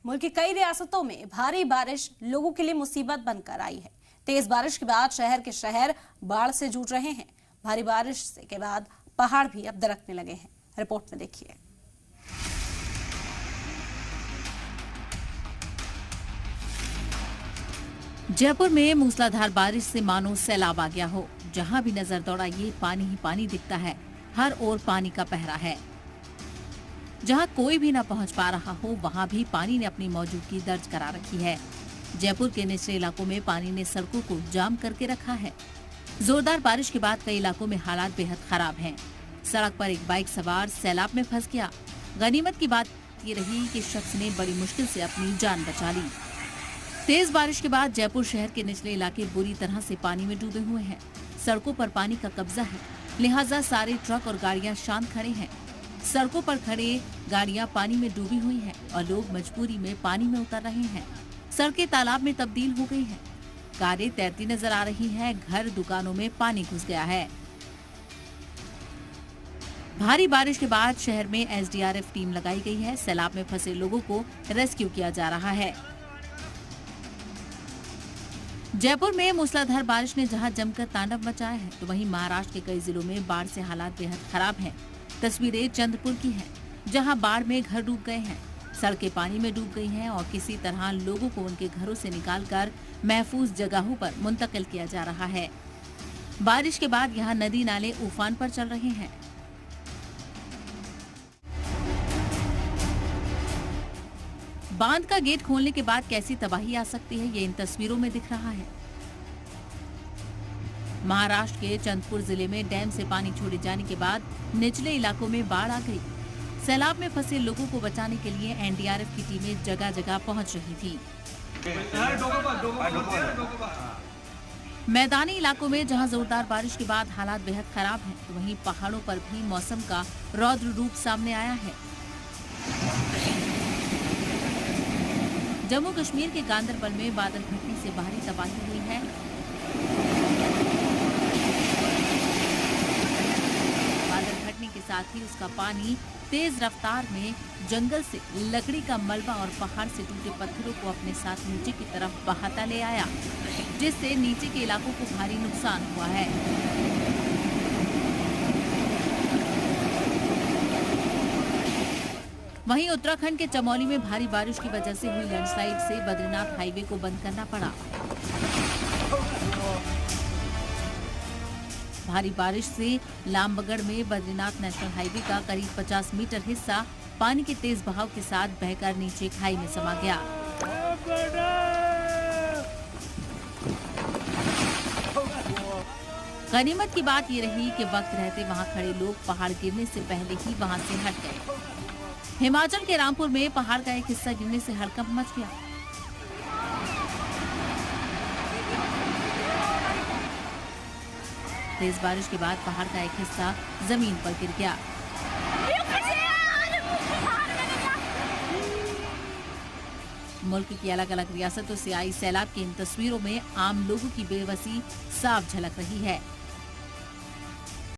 मुल्क की कई रियासतों में भारी बारिश लोगों के लिए मुसीबत बनकर आई है। तेज बारिश के बाद शहर बाढ़ से जूझ रहे हैं। भारी बारिश के बाद पहाड़ भी अब दरकने लगे हैं। रिपोर्ट में देखिए। जयपुर में मूसलाधार बारिश से मानो सैलाब आ गया हो। जहां भी नजर दौड़ाइए पानी ही पानी दिखता है। हर ओर पानी का पहरा है। जहां कोई भी न पहुंच पा रहा हो वहां भी पानी ने अपनी मौजूदगी दर्ज करा रखी है। जयपुर के निचले इलाकों में पानी ने सड़कों को जाम करके रखा है। जोरदार बारिश के बाद कई इलाकों में हालात बेहद खराब हैं। सड़क पर एक बाइक सवार सैलाब में फंस गया। गनीमत की बात ये रही कि शख्स ने बड़ी मुश्किल से अपनी जान बचा ली। तेज बारिश के बाद जयपुर शहर के निचले इलाके बुरी तरह से पानी में डूबे हुए हैं। सड़कों पर पानी का कब्जा है, लिहाजा सारे ट्रक और गाड़ियां शांत खड़े हैं। सड़कों पर खड़े गाड़ियां पानी में डूबी हुई हैं और लोग मजबूरी में पानी में उतर रहे हैं। सड़कें तालाब में तब्दील हो गई हैं। कारें तैरती नजर आ रही हैं। घर दुकानों में पानी घुस गया है। भारी बारिश के बाद शहर में एसडीआरएफ टीम लगाई गई है। सैलाब में फंसे लोगों को रेस्क्यू किया जा रहा है। जयपुर में मूसलाधार बारिश ने जहां जमकर तांडव मचाया है, तो वहीं महाराष्ट्र के कई जिलों में बाढ़ से हालात बेहद खराब हैं। तस्वीरें चंद्रपुर की हैं, जहां बाढ़ में घर डूब गए हैं, सड़कें पानी में डूब गई हैं और किसी तरह लोगों को उनके घरों से निकालकर महफूज जगहों पर मुंतकिल किया जा रहा है। बारिश के बाद यहां नदी नाले उफान पर चल रहे हैं। बांध का गेट खोलने के बाद कैसी तबाही आ सकती है, ये इन तस्वीरों में दिख रहा है। महाराष्ट्र के चंद्रपुर जिले में डैम से पानी छोड़े जाने के बाद निचले इलाकों में बाढ़ आ गई। सैलाब में फंसे लोगों को बचाने के लिए एनडीआरएफ की टीमें जगह जगह पहुंच रही थी। मैदानी इलाकों में जहां जोरदार बारिश के बाद हालात बेहद खराब हैं, तो वहीं पहाड़ों पर भी मौसम का रौद्र रूप सामने आया है। जम्मू कश्मीर के गांदरबल में बादल फटने से भारी तबाही हुई है। बादल फटने के साथ ही उसका पानी तेज रफ्तार में जंगल से लकड़ी का मलबा और पहाड़ से टूटे पत्थरों को अपने साथ नीचे की तरफ बहाता ले आया, जिससे नीचे के इलाकों को भारी नुकसान हुआ है। वहीं उत्तराखंड के चमोली में भारी बारिश की वजह से हुई लैंडस्लाइड से बद्रीनाथ हाईवे को बंद करना पड़ा। भारी बारिश से लामबगड़ में बद्रीनाथ नेशनल हाईवे का करीब 50 मीटर हिस्सा पानी के तेज बहाव के साथ बहकर नीचे खाई में समा गया। गनीमत की बात ये रही कि वक्त रहते वहां खड़े लोग पहाड़ गिरने से पहले ही वहां से हट गए। हिमाचल के रामपुर में पहाड़ का एक हिस्सा गिरने से हड़कंप मच गया। तेज बारिश के बाद पहाड़ का एक हिस्सा जमीन पर गिर गया। मुल्क की अलग अलग रियासतों से आई सैलाब की इन तस्वीरों में आम लोगों की बेबसी साफ झलक रही है।